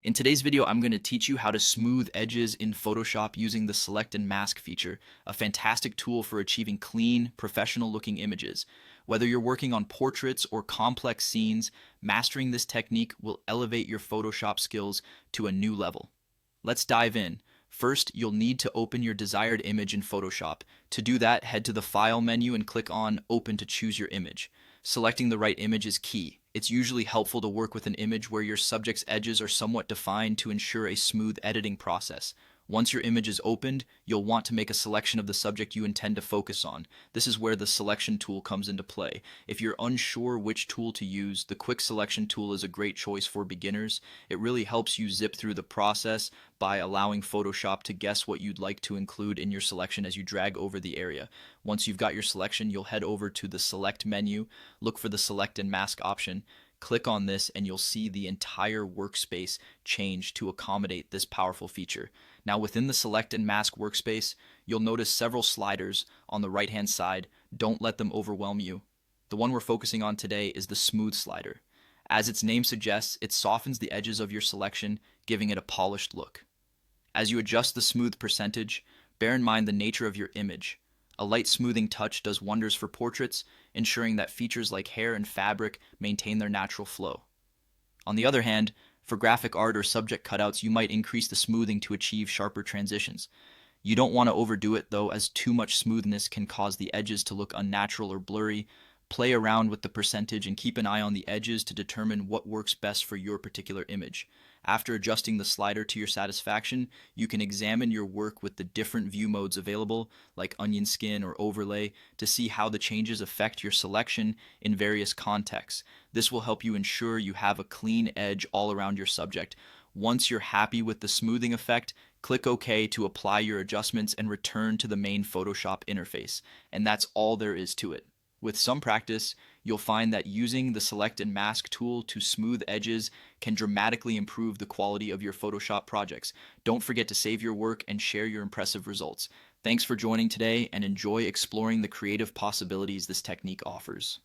In today's video, I'm going to teach you how to smooth edges in Photoshop using the Select and Mask feature, a fantastic tool for achieving clean, professional-looking images. Whether you're working on portraits or complex scenes, mastering this technique will elevate your Photoshop skills to a new level. Let's dive in. First, you'll need to open your desired image in Photoshop. To do that, head to the File menu and click on Open to choose your image. Selecting the right image is key. It's usually helpful to work with an image where your subject's edges are somewhat defined to ensure a smooth editing process. Once your image is opened, you'll want to make a selection of the subject you intend to focus on. This is where the selection tool comes into play. If you're unsure which tool to use, the quick selection tool is a great choice for beginners. It really helps you zip through the process by allowing Photoshop to guess what you'd like to include in your selection as you drag over the area. Once you've got your selection, you'll head over to the Select menu, look for the Select and Mask option. Click on this and you'll see the entire workspace change to accommodate this powerful feature. Now within the Select and Mask workspace, you'll notice several sliders on the right-hand side. Don't let them overwhelm you. The one we're focusing on today is the Smooth slider. As its name suggests, it softens the edges of your selection, giving it a polished look. As you adjust the smooth percentage, bear in mind the nature of your image. A light smoothing touch does wonders for portraits, ensuring that features like hair and fabric maintain their natural flow. On the other hand, for graphic art or subject cutouts, you might increase the smoothing to achieve sharper transitions. You don't want to overdo it though, as too much smoothness can cause the edges to look unnatural or blurry. Play around with the percentage and keep an eye on the edges to determine what works best for your particular image. After adjusting the slider to your satisfaction, you can examine your work with the different view modes available, like onion skin or overlay, to see how the changes affect your selection in various contexts. This will help you ensure you have a clean edge all around your subject. Once you're happy with the smoothing effect, click OK to apply your adjustments and return to the main Photoshop interface. And that's all there is to it. With some practice, you'll find that using the Select and Mask tool to smooth edges can dramatically improve the quality of your Photoshop projects. Don't forget to save your work and share your impressive results. Thanks for joining today and enjoy exploring the creative possibilities this technique offers.